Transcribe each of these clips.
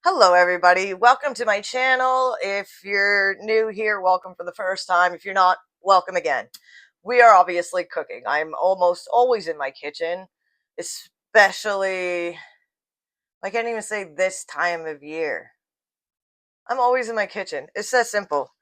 Hello everybody, welcome to my channel. If you're new here, welcome for the first time. If you're not, welcome again. We are obviously cooking. I'm almost always in my kitchen, especially, I can't even say this time of year. I'm always in my kitchen. It's that simple.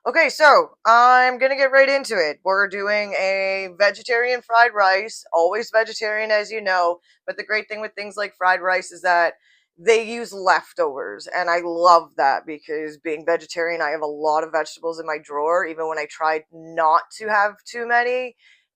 Okay, so I'm gonna get right into it. We're doing a vegetarian fried rice, always vegetarian as you know, but the great thing with things like fried rice is that they use leftovers, and I love that because being vegetarian, I have a lot of vegetables in my drawer. Even when I tried not to have too many,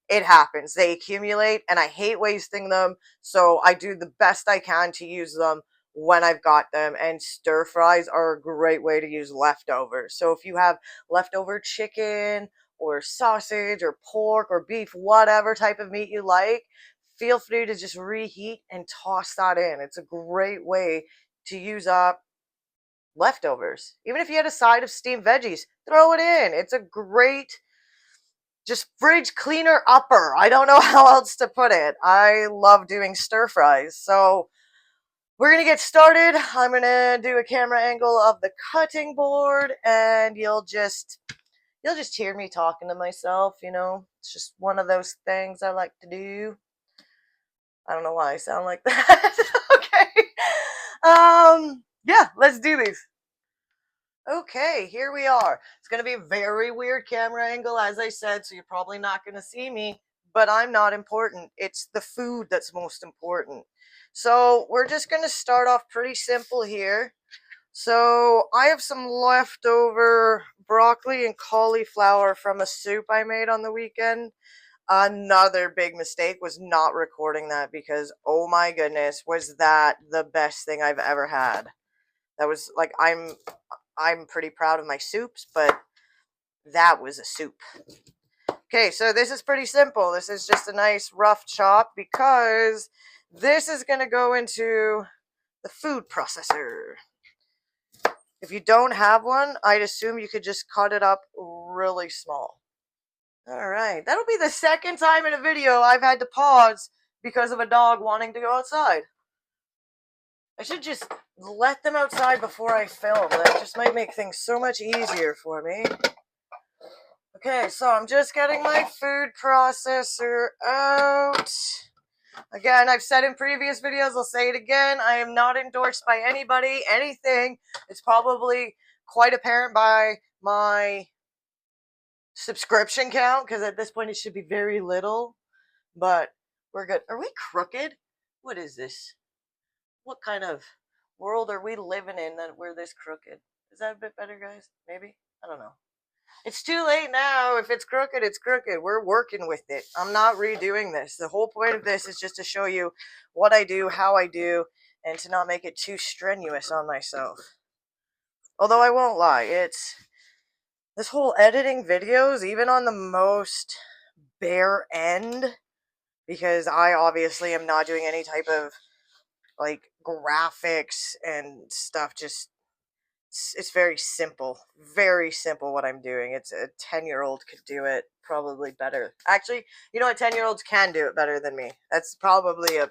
it happens. They accumulate, and I hate wasting them, so I do the best I can to use them when I've got them, and stir fries are a great way to use leftovers. So if you have leftover chicken or sausage or pork or beef, whatever type of meat you like, feel free to just reheat and toss that in. It's a great way to use up leftovers. Even if you had a side of steamed veggies, throw it in. It's a great just fridge cleaner upper. I don't know how else to put it. I love doing stir fries. So we're gonna get started. I'm gonna do a camera angle of the cutting board, and you'll just hear me talking to myself. It's just one of those things I like to do. I don't know why I sound like that. Okay. Yeah, let's do this. Okay, here we are. It's gonna be a very weird camera angle, as I said, so you're probably not gonna see me, but I'm not important. It's the food that's most important. So we're just gonna start off pretty simple here. So I have some leftover broccoli and cauliflower from a soup I made on the weekend. Another big mistake was not recording that because, oh my goodness, was that the best thing I've ever had. That was like I'm pretty proud of my soups, but that was a soup. Okay, so this is pretty simple. This is just a nice rough chop because this is going to go into the food processor. If you don't have one, I'd assume you could just cut it up really small. All right, that'll be the second time in a video I've had to pause because of a dog wanting to go outside. I should just let them outside before I film. That just might make things so much easier for me. Okay, so I'm just getting my food processor out. Again, I've said in previous videos, I'll say it again, I am not endorsed by anybody, anything. It's probably quite apparent by my subscription count, because at this point it should be very little, but we're good. Are we crooked? What is this? What kind of world are we living in that we're this crooked? Is that a bit better, guys? Maybe? I don't know. It's too late now. If it's crooked, it's crooked. We're working with it. I'm not redoing this. The whole point of this is just to show you what I do, how I do, and to not make it too strenuous on myself. Although I won't lie, it's this whole editing videos, even on the most bare end, because I obviously am not doing any type of like graphics and stuff, just it's very simple what I'm doing. It's a 10-year-old could do it probably better. Actually, you know what, 10-year-olds can do it better than me. That's probably a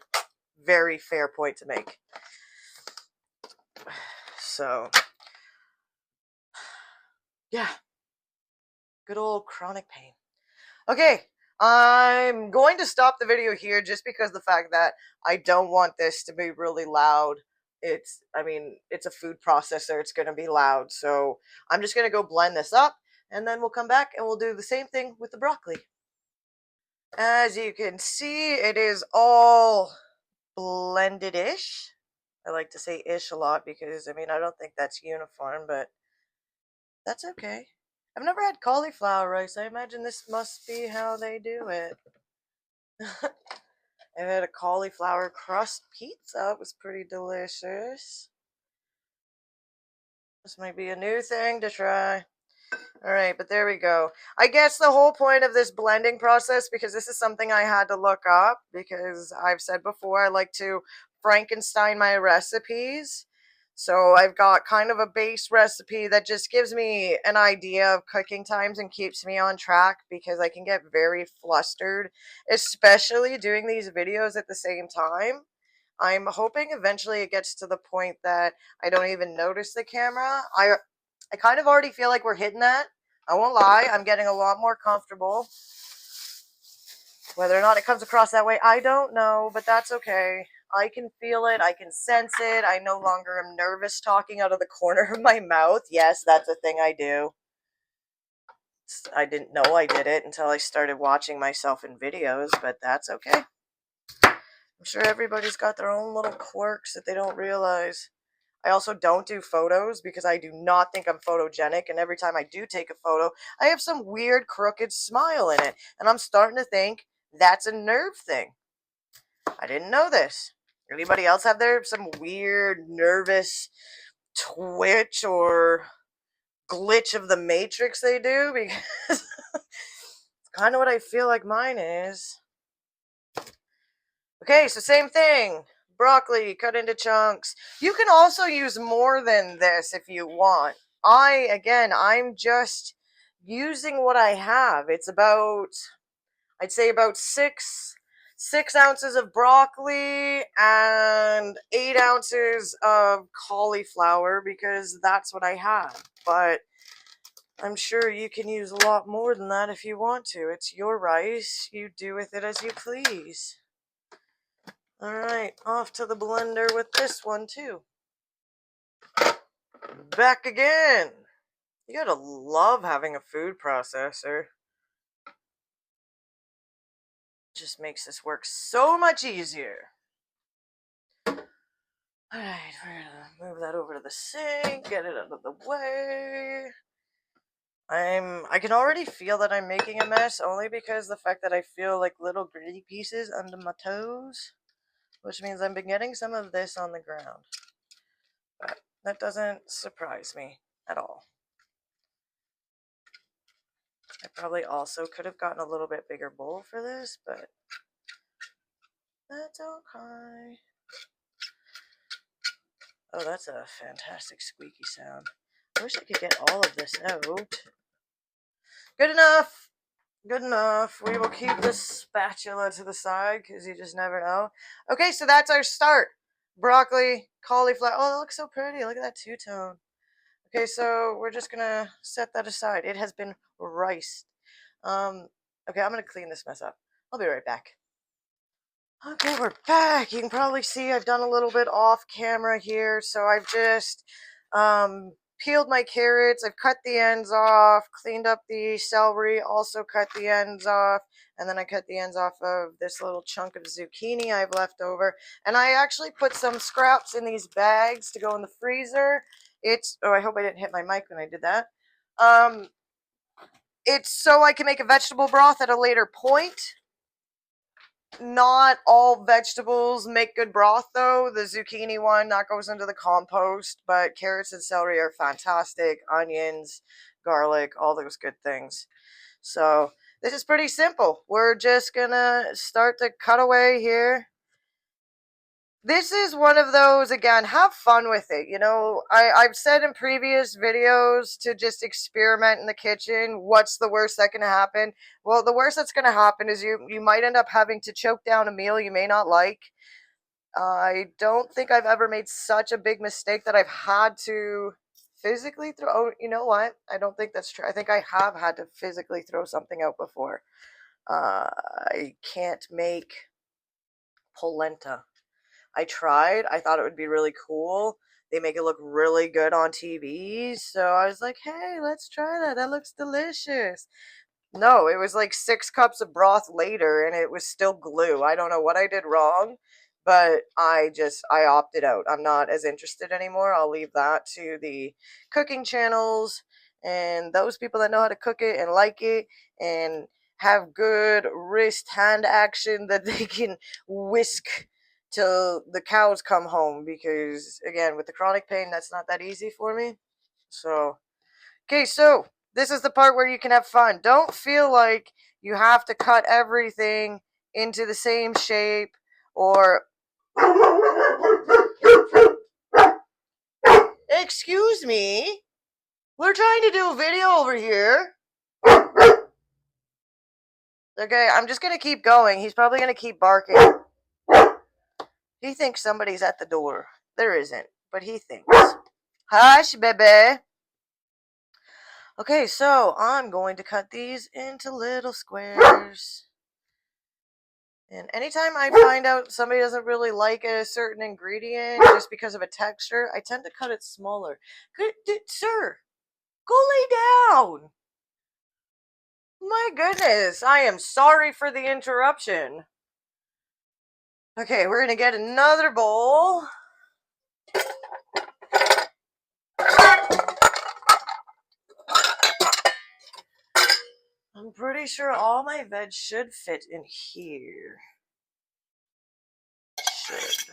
very fair point to make. So yeah, good old chronic pain. Okay, I'm going to stop the video here just because the fact that I don't want this to be really loud. It's a food processor. It's going to be loud. So I'm just going to go blend this up, and then we'll come back and we'll do the same thing with the broccoli. As you can see, it is all blended-ish. I like to say ish a lot because, I don't think that's uniform, but that's okay. I've never had cauliflower rice. I imagine this must be how they do it. I had a cauliflower crust pizza. It was pretty delicious. This might be a new thing to try. Alright, but there we go. I guess the whole point of this blending process, because this is something I had to look up, because I've said before I like to Frankenstein my recipes. So I've got kind of a base recipe that just gives me an idea of cooking times and keeps me on track, because I can get very flustered, especially doing these videos at the same time. I'm hoping eventually it gets to the point that I don't even notice the camera. I kind of already feel like we're hitting that. I won't lie, I'm getting a lot more comfortable. Whether or not it comes across that way, I don't know, but that's okay. I can feel it, I can sense it. I no longer am nervous talking out of the corner of my mouth. Yes, that's a thing I do. I didn't know I did it until I started watching myself in videos, but that's okay. I'm sure everybody's got their own little quirks that they don't realize. I also don't do photos because I do not think I'm photogenic, and every time I do take a photo, I have some weird crooked smile in it, and I'm starting to think that's a nerve thing. I didn't know this. Anybody else have some weird nervous twitch or glitch of the matrix they do? Because it's kind of what I feel like mine is. Okay, so same thing. Broccoli cut into chunks. You can also use more than this if you want. I'm just using what I have. It's about, I'd say about six ounces of broccoli and 8 ounces of cauliflower because that's what I have. But I'm sure you can use a lot more than that if you want to. It's your rice. You do with it as you please. Alright, off to the blender with this one too. Back again! You gotta love having a food processor. Just makes this work so much easier. Alright, we're gonna move that over to the sink, get it out of the way. I can already feel that I'm making a mess only because the fact that I feel like little gritty pieces under my toes, which means I've been getting some of this on the ground. But that doesn't surprise me at all. I probably also could have gotten a little bit bigger bowl for this, but that's okay. Oh, that's a fantastic squeaky sound. I wish I could get all of this out. Good enough! Good enough. We will keep this spatula to the side because you just never know. Okay, so that's our start. Broccoli, cauliflower. Oh, that looks so pretty. Look at that two-tone. Okay, so we're just gonna set that aside. It has been riced. Okay, I'm gonna clean this mess up. I'll be right back. Okay, we're back. You can probably see I've done a little bit off camera here. So I've just peeled my carrots. I've cut the ends off, cleaned up the celery, also cut the ends off. And then I cut the ends off of this little chunk of zucchini I've left over. And I actually put some scraps in these bags to go in the freezer. Oh, I hope I didn't hit my mic when I did that. It's so I can make a vegetable broth at a later point. Not all vegetables make good broth though. The zucchini one, that goes into the compost, but carrots and celery are fantastic. Onions, garlic, all those good things. So this is pretty simple. We're just gonna start to cut away here. This is one of those, again, have fun with it. You know, I've said in previous videos to just experiment in the kitchen. What's the worst that can happen? Well, the worst that's going to happen is you might end up having to choke down a meal you may not like. I don't think I've ever made such a big mistake that I've had to physically throw. Oh, you know what? I don't think that's true. I think I have had to physically throw something out before. I can't make polenta. I tried. I thought it would be really cool. They make it look really good on TV. So I was like, hey, let's try that. That looks delicious. No, it was like 6 cups of broth later and it was still glue. I don't know what I did wrong, but I opted out. I'm not as interested anymore. I'll leave that to the cooking channels and those people that know how to cook it and like it and have good wrist hand action that they can whisk till the cows come home, because again, with the chronic pain, that's not that easy for me. So okay, so this is the part where you can have fun. Don't feel like you have to cut everything into the same shape or excuse me, we're trying to do a video over here. Okay, I'm just gonna keep going. He's probably gonna keep barking. He thinks somebody's at the door. There isn't, but he thinks. Hush, baby. Okay, so I'm going to cut these into little squares. And anytime I find out somebody doesn't really like a certain ingredient just because of a texture, I tend to cut it smaller. Sir, go lay down. My goodness, I am sorry for the interruption. Okay, we're going to get another bowl. I'm pretty sure all my veg should fit in here. Should.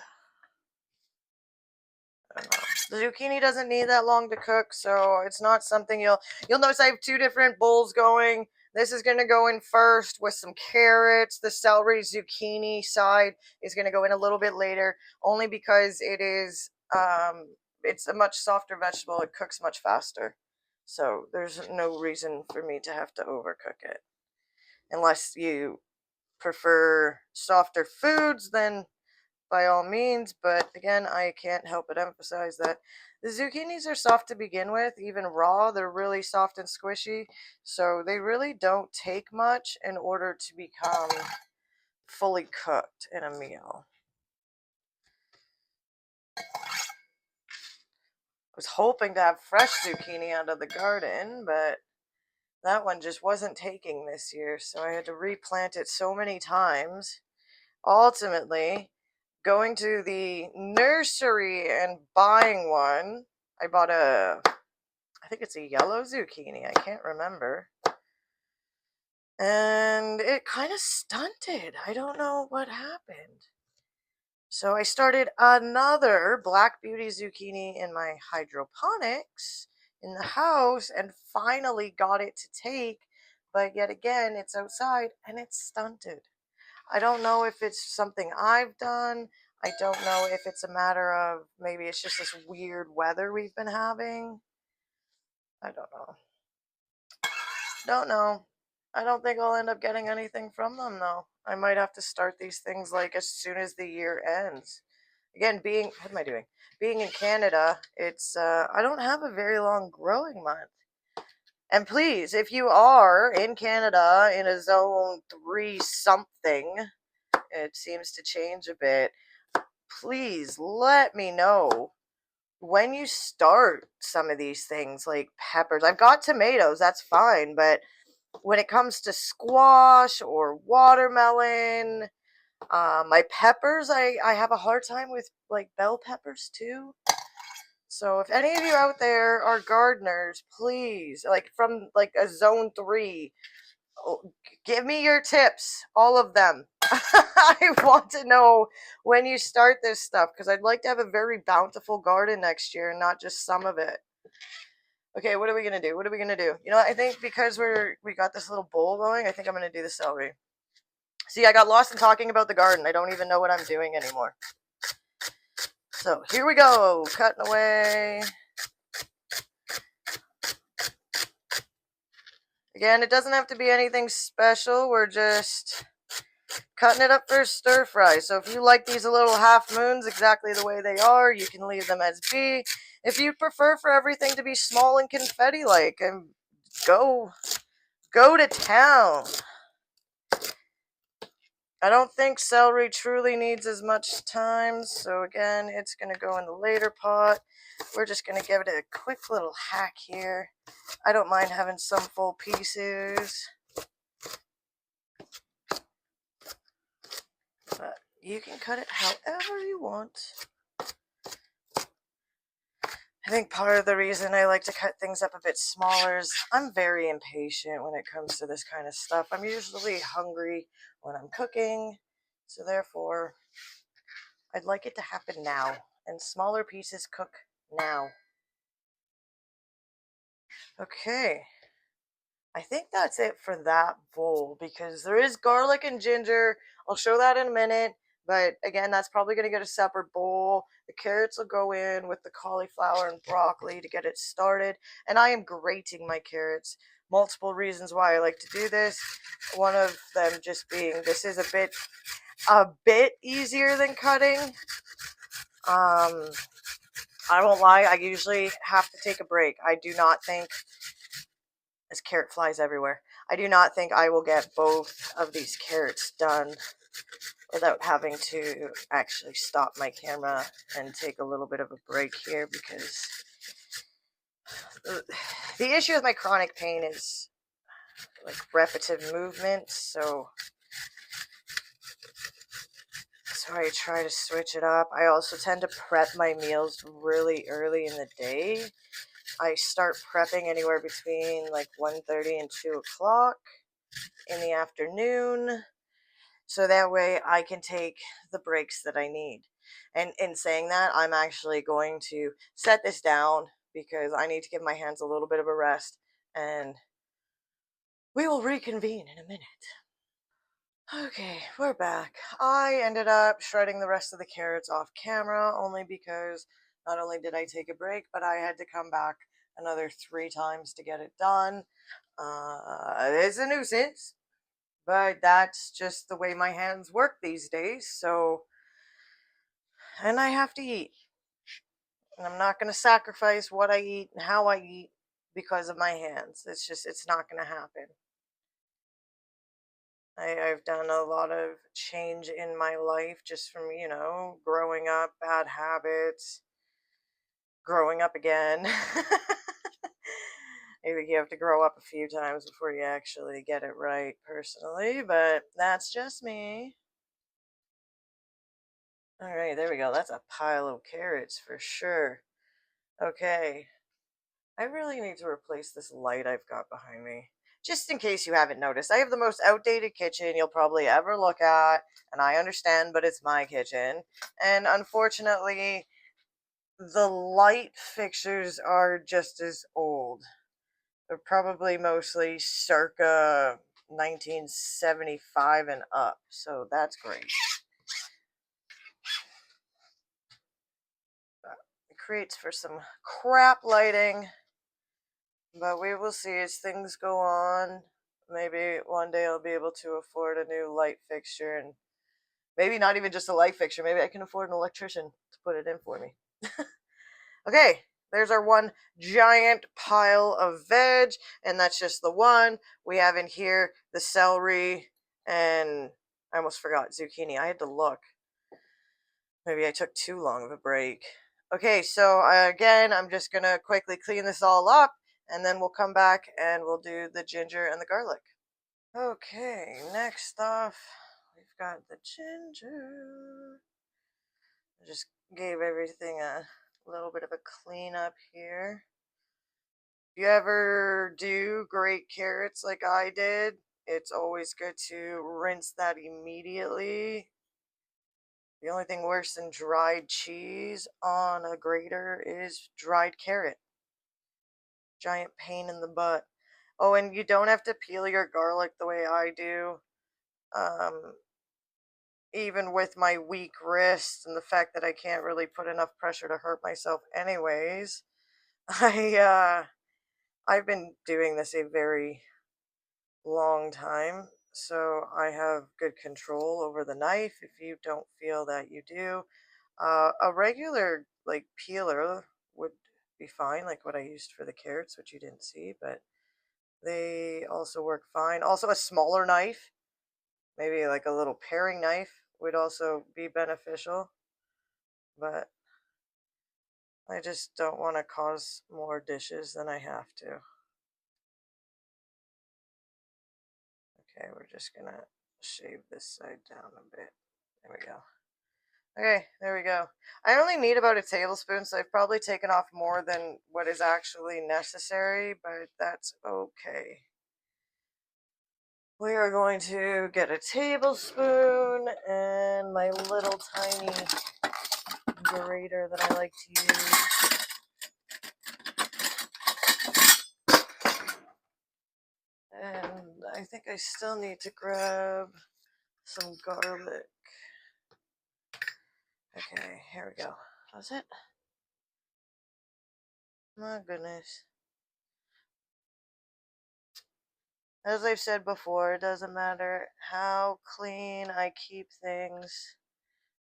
I don't know. The zucchini doesn't need that long to cook, so it's not something you'll notice I have two different bowls going. This is going to go in first with some carrots. The celery zucchini side is going to go in a little bit later, only because it is it's a much softer vegetable. It cooks much faster. So there's no reason for me to have to overcook it. Unless you prefer softer foods, then by all means, but again, I can't help but emphasize that the zucchinis are soft to begin with. Even raw, they're really soft and squishy, so they really don't take much in order to become fully cooked in a meal. I was hoping to have fresh zucchini out of the garden, but that one just wasn't taking this year, so I had to replant it so many times. Ultimately, going to the nursery and buying one, I bought I think it's a yellow zucchini, I can't remember. And it kind of stunted. I don't know what happened. So I started another Black Beauty zucchini in my hydroponics in the house and finally got it to take, but yet again, it's outside and it's stunted. I don't know if it's something I've done. I don't know if it's a matter of maybe it's just this weird weather we've been having. I don't know. Don't know. I don't think I'll end up getting anything from them though. I might have to start these things like as soon as the year ends. Again, what am I doing? Being in Canada, it's I don't have a very long growing month. And please, if you are in Canada in a zone 3 something, it seems to change a bit. Please let me know when you start some of these things like peppers. I've got tomatoes, that's fine, but when it comes to squash or watermelon, my peppers, I have a hard time with like bell peppers too. So if any of you out there are gardeners, please, like from like a zone 3, give me your tips, all of them. I want to know when you start this stuff because I'd like to have a very bountiful garden next year and not just some of it. Okay, what are we going to do? What are we going to do? You know, I think because we got this little bowl going, I think I'm going to do the celery. See, I got lost in talking about the garden. I don't even know what I'm doing anymore. So here we go, cutting away. Again, it doesn't have to be anything special. We're just cutting it up for stir fry. So if you like these little half moons exactly the way they are, you can leave them as be. If you prefer for everything to be small and confetti-like, and go to town. I don't think celery truly needs as much time, so again, it's going to go in the later pot. We're just going to give it a quick little hack here. I don't mind having some full pieces, but you can cut it however you want. I think part of the reason I like to cut things up a bit smaller is I'm very impatient when it comes to this kind of stuff. I'm usually hungry when I'm cooking, so therefore I'd like it to happen now, and smaller pieces cook now. Okay, I think that's it for that bowl because there is garlic and ginger. I'll show that in a minute, but again, that's probably going to get a separate bowl. The carrots will go in with the cauliflower and broccoli to get it started, and I am grating my carrots. Multiple reasons why I like to do this. One of them just being this is a bit a bit easier than cutting. I won't lie, I usually have to take a break. I do not think, there's carrot flies everywhere. I do not think I will get both of these carrots done without having to actually stop my camera and take a little bit of a break here, because the issue with my chronic pain is like repetitive movement, so I try to switch it up. I also tend to prep my meals really early in the day. I start prepping anywhere between like 1:30 and 2 o'clock in the afternoon, so that way I can take the breaks that I need. And in saying that, I'm actually going to set this down because I need to give my hands a little bit of a rest, and we will reconvene in a minute. Okay, we're back. I ended up shredding the rest of the carrots off camera only because not only did I take a break, but I had to come back another 3 times to get it done. It's a nuisance, but that's just the way my hands work these days. So, and I have to eat. And I'm not going to sacrifice what I eat and how I eat because of my hands. It's not going to happen. I've done a lot of change in my life just from, growing up, bad habits, growing up again. I think you have to grow up a few times before you actually get it right, personally, but that's just me. All right, there we go. That's a pile of carrots for sure. Okay, I really need to replace this light I've got behind me. Just in case you haven't noticed, I have the most outdated kitchen you'll probably ever look at, and I understand, but it's my kitchen. And unfortunately, the light fixtures are just as old. They're probably mostly circa 1975 and up, so that's great. It creates for some crap lighting, but we will see as things go on. Maybe one day I'll be able to afford a new light fixture, and maybe not even just a light fixture. Maybe I can afford an electrician to put it in for me. Okay, there's our one giant pile of veg, and that's just the one. We have in here the celery, and I almost forgot zucchini. I had to look. Maybe I took too long of a break. Okay, so again, I'm just going to quickly clean this all up, and then we'll come back and we'll do the ginger and the garlic. Okay, next off, we've got the ginger. I just gave everything a little bit of a clean up here. If you ever do grate carrots like I did, it's always good to rinse that immediately. The only thing worse than dried cheese on a grater is dried carrot. Giant pain in the butt. Oh, and you don't have to peel your garlic the way I do. Even with my weak wrist and the fact that I can't really put enough pressure to hurt myself anyways, I've been doing this a very long time, so I have good control over the knife if you don't feel that you do. A regular like peeler would be fine, like what I used for the carrots, which you didn't see, but they also work fine. Also, a smaller knife, maybe like a little paring knife, would also be beneficial, but I just don't want to cause more dishes than I have to. Okay, we're just gonna shave this side down a bit. There we go. Okay, there we go. I only need about a tablespoon, so I've probably taken off more than what is actually necessary, but that's okay. We are going to get a tablespoon and my little tiny grater that I like to use. And I think I still need to grab some garlic. Okay, here we go. That's it. My goodness. As I've said before, it doesn't matter how clean I keep things.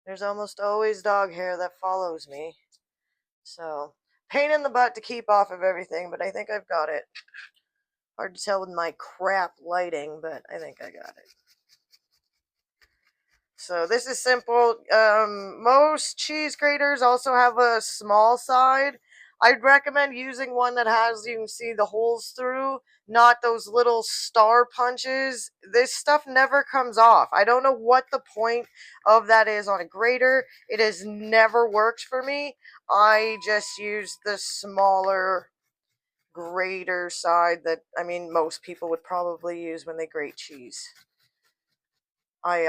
There's almost always dog hair that follows me. So, pain in the butt to keep off of everything, but I think I've got it. Hard to tell with my crap lighting, but I think I got it. So this is simple. Most cheese graters also have a small side. I'd recommend using one that has, you can see the holes through, not those little star punches. This stuff never comes off. I don't know what the point of that is on a grater. It has never worked for me. I just use the smaller grater side that, I mean, most people would probably use when they grate cheese. I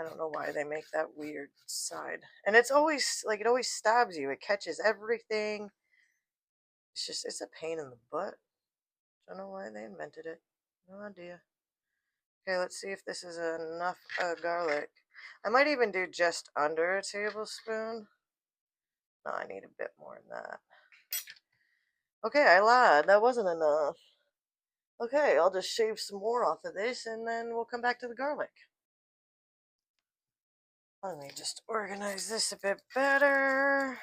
don't know why they make that weird side. And it's always, like, it always stabs you. It catches everything. It's a pain in the butt. Don't know why they invented it. No idea. Okay, let's see if this is enough garlic. I might even do just under a tablespoon. No, I need a bit more than that. Okay, I lied. That wasn't enough. Okay, I'll just shave some more off of this and then we'll come back to the garlic. Let me just organize this a bit better.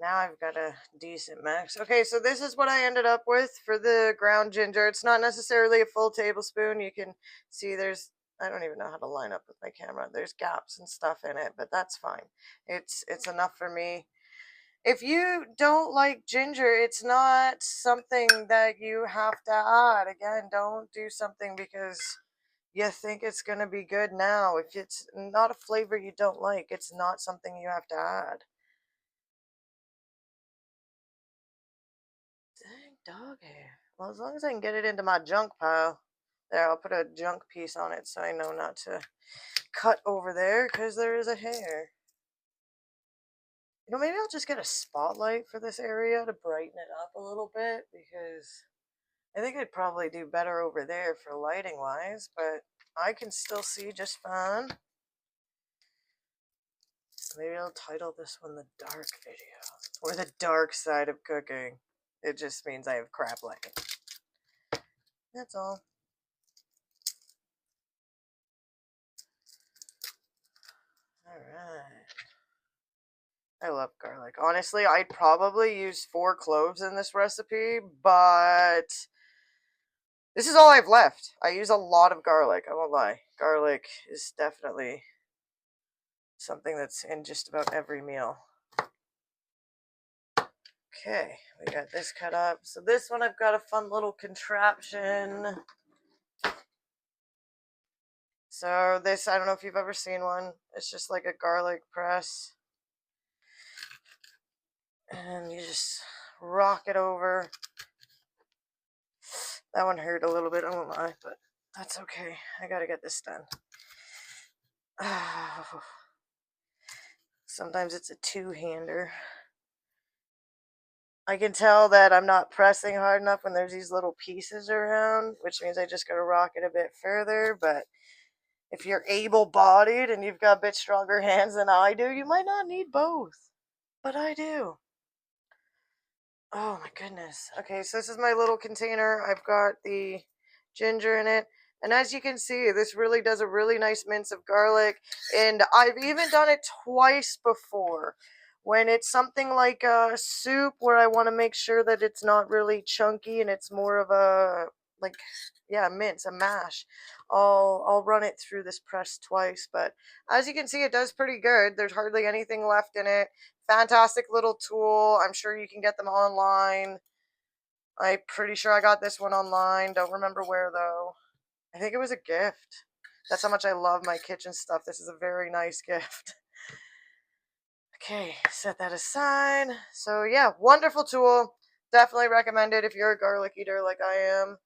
Now I've got a decent mix. Okay, so this is what I ended up with for the ground ginger. It's not necessarily a full tablespoon. You can see I don't even know how to line up with my camera. There's gaps and stuff in it, but that's fine. It's enough for me. If you don't like ginger, it's not something that you have to add. Again, don't do something because you think it's going to be good now. If it's not a flavor you don't like, it's not something you have to add. Dang, dog hair. Well, as long as I can get it into my junk pile. There, I'll put a junk piece on it so I know not to cut over there because there is a hair. You know, maybe I'll just get a spotlight for this area to brighten it up a little bit because I think I'd probably do better over there for lighting wise, but I can still see just fine. Maybe I'll title this one the dark video or the dark side of cooking. It just means I have crap lighting. That's all. Alright. I love garlic. Honestly, I'd probably use 4 cloves in this recipe, but this is all I've left. I use a lot of garlic, I won't lie. Garlic is definitely something that's in just about every meal. Okay, we got this cut up. So this one I've got a fun little contraption. So this, I don't know if you've ever seen one. It's just like a garlic press. And you just rock it over. That one hurt a little bit, I won't lie, but that's okay. I gotta get this done. Sometimes it's a two-hander. I can tell that I'm not pressing hard enough when there's these little pieces around, which means I just gotta rock it a bit further, but if you're able-bodied and you've got a bit stronger hands than I do, you might not need both. But I do. Oh my goodness. Okay, so this is my little container. I've got the ginger in it. And as you can see, this really does a really nice mince of garlic. And I've even done it twice before. When it's something like a soup where I want to make sure that it's not really chunky and it's more of a, like, yeah, mince, a mash. I'll run it through this press twice. But as you can see, it does pretty good. There's hardly anything left in it. Fantastic little tool. I'm sure you can get them online. I'm pretty sure I got this one online. Don't remember where though. I think it was a gift. That's how much I love my kitchen stuff. This is a very nice gift. Okay, set that aside. So yeah, wonderful tool. Definitely recommend it if you're a garlic eater like I am.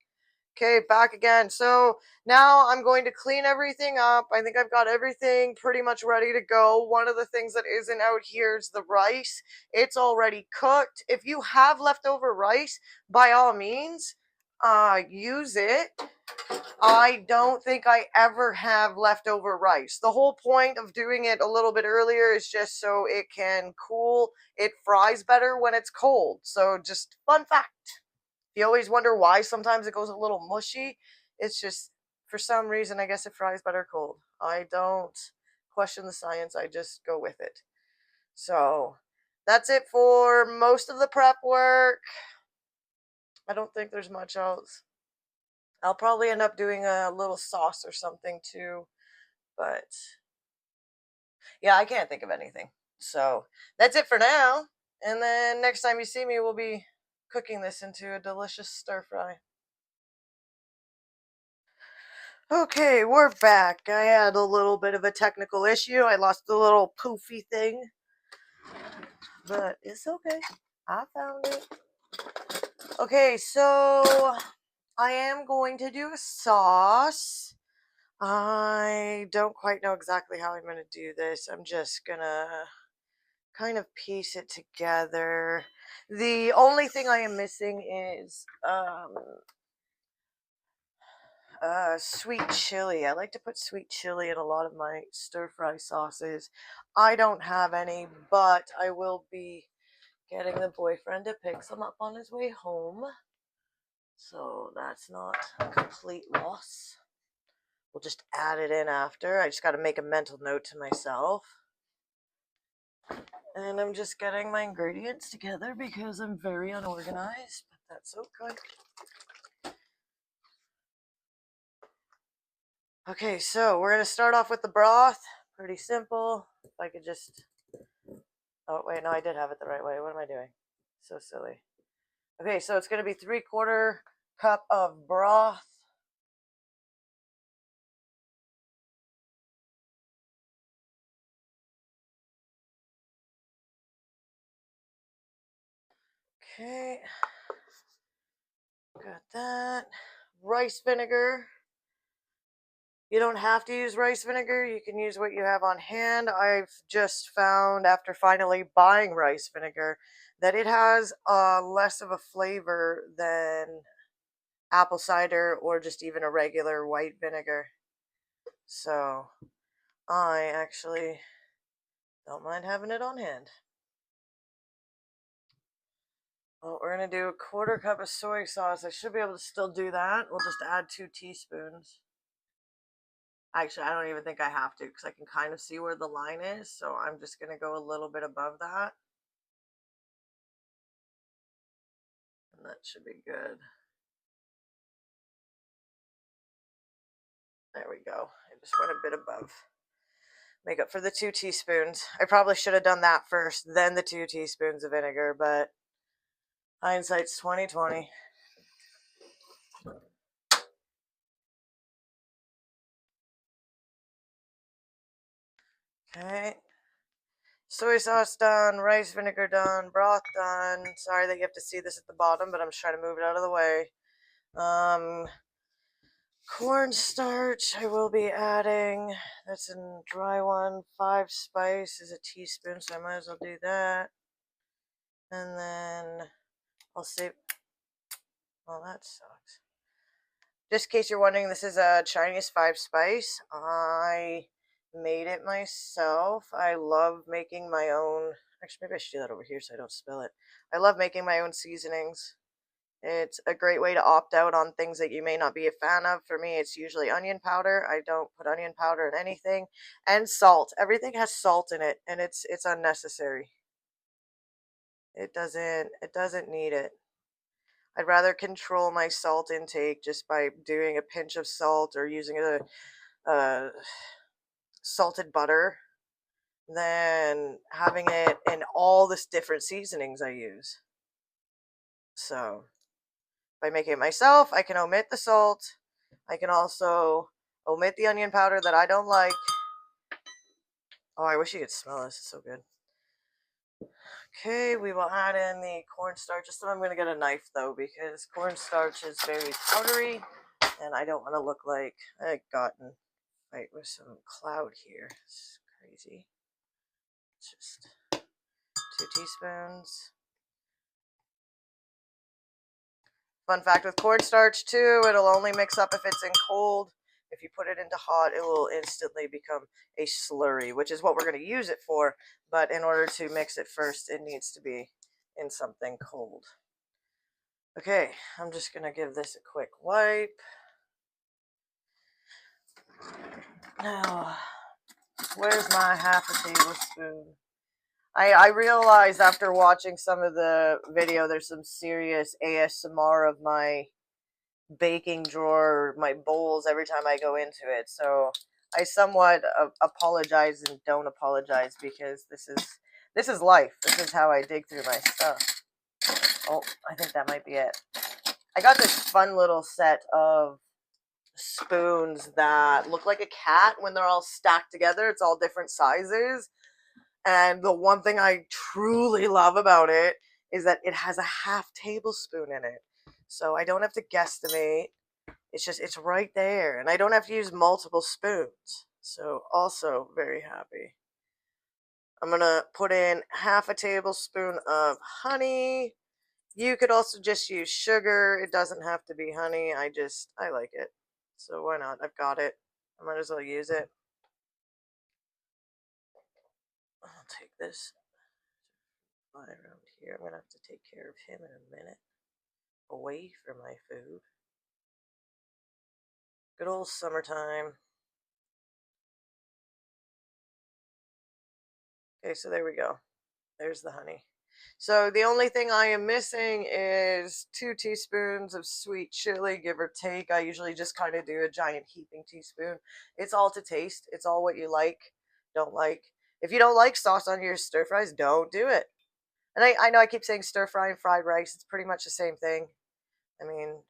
Okay, back again. So now I'm going to clean everything up. I think I've got everything pretty much ready to go. One of the things that isn't out here is the rice. It's already cooked. If you have leftover rice, by all means, use it. I don't think I ever have leftover rice. The whole point of doing it a little bit earlier is just so it can cool. It fries better when it's cold. So just fun fact. If you always wonder why sometimes it goes a little mushy, it's just for some reason, I guess it fries better cold. I don't question the science, I just go with it. So that's it for most of the prep work. I don't think there's much else. I'll probably end up doing a little sauce or something too, but yeah, I can't think of anything. So that's it for now. And then next time you see me, we'll be cooking this into a delicious stir fry. Okay, we're back. I had a little bit of a technical issue. I lost the little poofy thing, but it's okay. I found it. Okay, so I am going to do a sauce. I don't quite know exactly how I'm going to do this. I'm just going to kind of piece it together. The only thing I am missing is sweet chili. I like to put sweet chili in a lot of my stir fry sauces. I don't have any, but I will be getting the boyfriend to pick some up on his way home. So that's not a complete loss. We'll just add it in after. I just got to make a mental note to myself. And I'm just getting my ingredients together because I'm very unorganized, but that's okay. Okay, so we're going to start off with the broth. Pretty simple. If I could just... Oh, wait, no, I did have it the right way. What am I doing? So silly. Okay, so it's going to be 3/4 cup of broth. Okay. Got that. Rice vinegar. You don't have to use rice vinegar. You can use what you have on hand. I've just found, after finally buying rice vinegar, that it has less of a flavor than apple cider or just even a regular white vinegar. So I actually don't mind having it on hand. Well, we're going to do 1/4 cup of soy sauce. I should be able to still do that. We'll just add 2 teaspoons. Actually, I don't even think I have to because I can kind of see where the line is. So I'm just going to go a little bit above that. And that should be good. There we go. I just went a bit above. Make up for the 2 teaspoons. I probably should have done that first, then the 2 teaspoons of vinegar, but hindsight's 20/20. Okay. Soy sauce done, rice vinegar done, broth done. Sorry that you have to see this at the bottom, but I'm just trying to move it out of the way. Cornstarch I will be adding. That's a dry one. 5 spice is a teaspoon, so I might as well do that. And then I'll save... Well, that sucks. Just in case you're wondering, this is a Chinese 5 spice. I made it myself. I love making my own... Actually, maybe I should do that over here so I don't spill it. I love making my own seasonings. It's a great way to opt out on things that you may not be a fan of. For me, it's usually onion powder. I don't put onion powder in anything. And salt. Everything has salt in it, and it's unnecessary. It doesn't need it. I'd rather control my salt intake just by doing a pinch of salt or using a salted butter than having it in all this different seasonings I use. So by making it myself, I can omit the salt. I can also omit the onion powder that I don't like. Oh, I wish you could smell this. It's so good. Okay, we will add in the cornstarch. Just I'm going to get a knife, though, because cornstarch is very powdery, and I don't want to look like I've gotten fight with some cloud here. It's crazy. It's just 2 teaspoons. Fun fact with cornstarch, too, it'll only mix up if it's in cold. If you put it into hot, it will instantly become a slurry, which is what we're going to use it for. But in order to mix it first, it needs to be in something cold. Okay, I'm just gonna give this a quick wipe. Now, where's my half a tablespoon? I realized after watching some of the video, there's some serious ASMR of my baking drawer, my bowls every time I go into it. So I somewhat apologize and don't apologize because this is life. This is how I dig through my stuff. Oh, I think that might be it. I got this fun little set of spoons that look like a cat when they're all stacked together. It's all different sizes. And the one thing I truly love about it is that it has a half tablespoon in it. So I don't have to guesstimate. It's right there. And I don't have to use multiple spoons. So also very happy. I'm going to put in half a tablespoon of honey. You could also just use sugar. It doesn't have to be honey. I like it. So why not? I've got it. I might as well use it. I'll take this fly around here. I'm going to have to take care of him in a minute. Away from my food. Good old summertime. Okay, so there we go. There's the honey. So the only thing I am missing is 2 teaspoons of sweet chili, give or take. I usually just kind of do a giant heaping teaspoon. It's all to taste. It's all what you like, don't like. If you don't like sauce on your stir fries, don't do it. And I know I keep saying stir fry and fried rice. It's pretty much the same thing. I mean,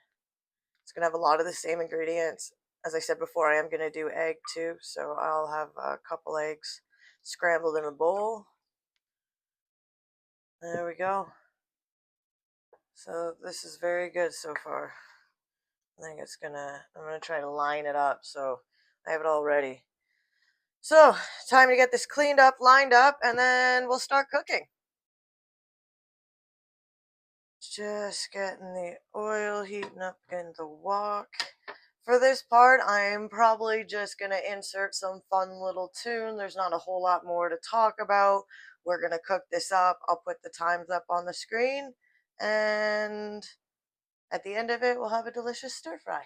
it's going to have a lot of the same ingredients. As I said before, I am going to do egg too. So I'll have a couple eggs scrambled in a bowl. There we go. So this is very good so far. I think I'm gonna try to line it up so I have it all ready. So, time to get this cleaned up, lined up, and then we'll start cooking. Just getting the oil heating up in the wok. For this part, I'm probably just going to insert some fun little tune. There's not a whole lot more to talk about. We're going to cook this up. I'll put the times up on the screen. And at the end of it, we'll have a delicious stir fry.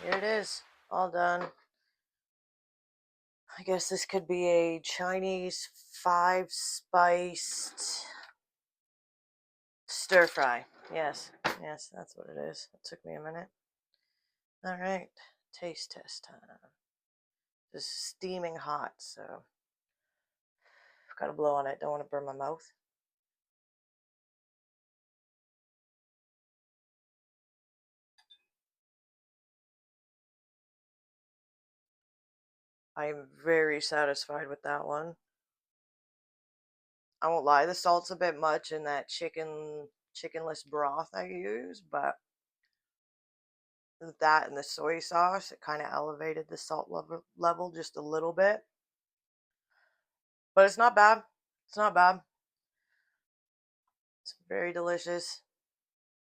Here it is, all done. I guess this could be a Chinese 5-spiced stir fry. Yes, yes, that's what it is. It took me a minute. All right, taste test time. This is steaming hot, so I've got to blow on it. Don't want to burn my mouth. I am very satisfied with that one. I won't lie, the salt's a bit much in that chickenless broth I use, but that and the soy sauce, it kind of elevated the salt level just a little bit. But it's not bad. It's not bad. It's very delicious.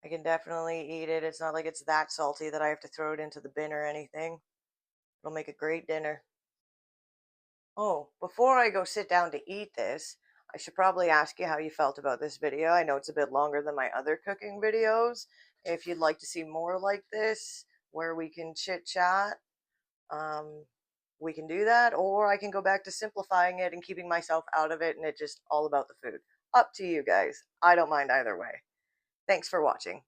I can definitely eat it. It's not like it's that salty that I have to throw it into the bin or anything. It'll make a great dinner. Oh, before I go sit down to eat this, I should probably ask you how you felt about this video. I know it's a bit longer than my other cooking videos. If you'd like to see more like this, where we can chit chat, um, we can do that, or I can go back to simplifying it and keeping myself out of it and it just all about the food. Up to you guys. I don't mind either way. Thanks for watching.